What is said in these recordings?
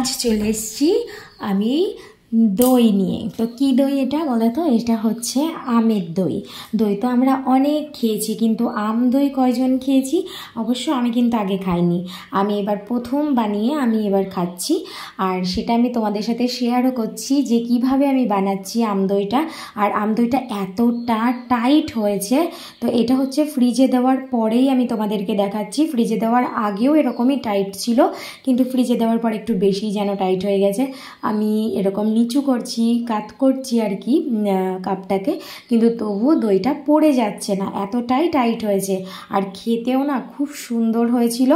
আজ চলে এসেছি আমি দই নিয়ে। তো কি দই এটা বলো তো? এটা হচ্ছে আমের দই। দই তো আমরা অনেক খেয়েছি, কিন্তু আম দই কয়জন খেয়েছি? অবশ্য আমি কিন্তু আগে খাইনি, আমি এবার প্রথম বানিয়ে আমি এবার খাচ্ছি। আর সেটা আমি তোমাদের সাথে শেয়ারও করছি যে কিভাবে আমি বানাচ্ছি আম দইটা। আর আম দইটা এতটা টাইট হয়েছে, তো এটা হচ্ছে ফ্রিজে দেওয়ার পরেই আমি তোমাদেরকে দেখাচ্ছি। ফ্রিজে দেওয়ার আগেও এরকমই টাইট ছিল, কিন্তু ফ্রিজে দেওয়ার পর একটু বেশি যেন টাইট হয়ে গেছে। আমি এরকম নিচু করছি, কাত করছি আর কি কাপটাকে, কিন্তু তবুও দইটা পড়ে যাচ্ছে না, এতটাই টাইট হয়েছে। আর খেতেও না খুব সুন্দর হয়েছিল,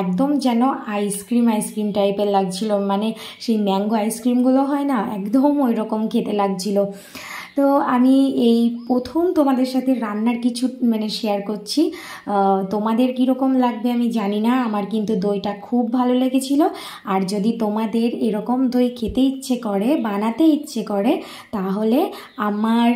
একদম যেন আইসক্রিম আইসক্রিম টাইপের লাগছিল, মানে সেই ম্যাঙ্গো আইসক্রিমগুলো হয় না, একদম ওই রকম খেতে লাগছিল। তো আমি এই প্রথম তোমাদের সাথে রান্নার কিছু শেয়ার করছি। তোমাদের কীরকম লাগবে আমি জানি না, আমার কিন্তু দইটা খুব ভালো লেগেছিল। আর যদি তোমাদের এরকম দই খেতে ইচ্ছে করে, বানাতে ইচ্ছে করে, তাহলে আমার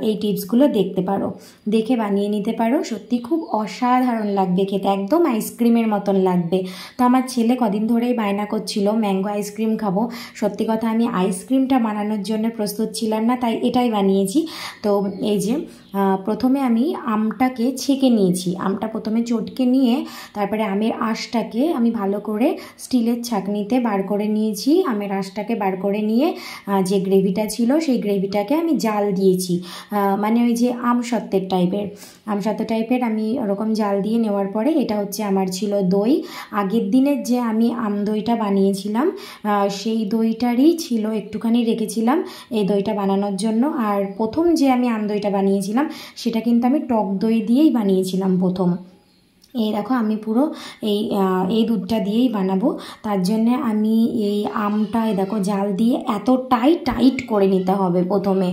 এই টিপসগুলো দেখতে পারো, দেখে বানিয়ে নিতে পারো। সত্যি খুব অসাধারণ লাগবে খেতে, একদম আইসক্রিমের মতন লাগবে। তো আমার ছেলে কদিন ধরেই বায়না করছিল ম্যাঙ্গো আইসক্রিম খাবো। সত্যি কথা, আমি আইসক্রিমটা বানানোর জন্য প্রস্তুত ছিলাম না, তাই এটাই বানিয়েছি। তো এই যে প্রথমে আমি আমটাকে ছেঁকে নিয়েছি। আমটা প্রথমে চটকে নিয়ে তারপরে আমের আঁশটাকে আমি ভালো করে স্টিলের ছাঁকনিতে বার করে নিয়েছি। আমের আঁশটাকে বার করে নিয়ে যে গ্রেভিটা ছিল সেই গ্রেভিটাকে আমি জাল দিয়েছি, মানে ওই যে আমসত্ত্বের টাইপের আমি ওরকম জাল দিয়ে নেওয়ার পরে এটা হচ্ছে আমার ছিল দই। আগের দিনের যে আমি আম দইটা বানিয়েছিলাম সেই দইটারই ছিল, একটুখানি রেখেছিলাম এই দইটা বানানোর জন্য। আর প্রথম যে আমি আম দইটা বানিয়েছিলাম সেটা কিন্তু আমি টক দই দিয়েই বানিয়েছিলাম প্রথম। এই দেখো, আমি পুরো এই দুধটা দিয়েই বানাবো, তার জন্য আমি এই আমটা দেখো জাল দিয়ে এতটাই টাইট করে নিতে হবে। প্রথমে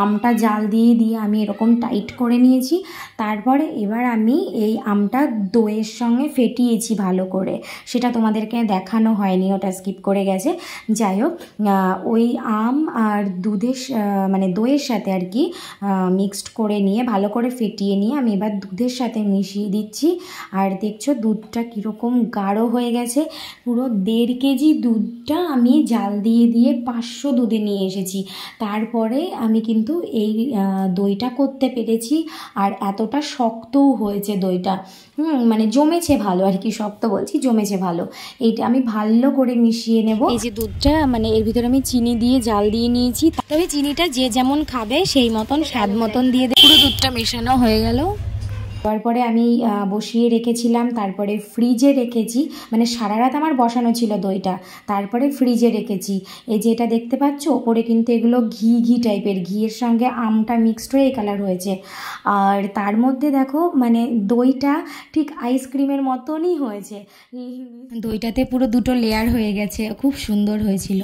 আমটা জাল দিয়ে আমি এরকম টাইট করে নিয়েছি। তারপরে এবার আমি এই আমটা দইয়ের সঙ্গে ফেটিয়েছি ভালো করে, সেটা তোমাদেরকে দেখানো হয়নি, ওটা স্কিপ করে গেছে। যাই হোক, ওই আম আর দুধের দইয়ের সাথে আর কি মিক্সড করে নিয়ে ভালো করে ফেটিয়ে নিয়ে আমি এবার দুধের সাথে মিশিয়ে দিচ্ছি। আর দেখছো দুধটা কীরকম গাঢ় হয়ে গেছে। পুরো 1.5 কেজি দুধটা আমি জাল দিয়ে 500 দুধে নিয়ে এসেছি। তারপরে আমি কিন্তু এই দইটা করতে পেরেছি। আর এতটা শক্তও হয়েছে দইটা, জমেছে ভালো আর কি, শক্ত বলছি, জমেছে ভালো। এইটা আমি ভালো করে মিশিয়ে নেব। এই যে দুধটা এর ভিতরে আমি চিনি দিয়ে জাল দিয়ে নিয়েছি, তবে চিনিটা যে যেমন খাবে সেই মতন স্বাদ মতন দিয়ে পুরো দুধটা মেশানো হয়ে গেল। তারপরে আমি বসিয়ে রেখেছিলাম, তারপরে ফ্রিজে রেখেছি, সারা রাত আমার বসানো ছিল দইটা, তারপরে ফ্রিজে রেখেছি। এই যে এটা দেখতে পাচ্ছ ওপরে কিন্তু এগুলো ঘি টাইপের, ঘিয়ের সঙ্গে আমটা মিক্সড হয়ে কালার হয়েছে। আর তার মধ্যে দেখো দইটা ঠিক আইসক্রিমের মতনই হয়েছে, দইটাতে পুরো 2টো লেয়ার হয়ে গেছে, খুব সুন্দর হয়েছিল।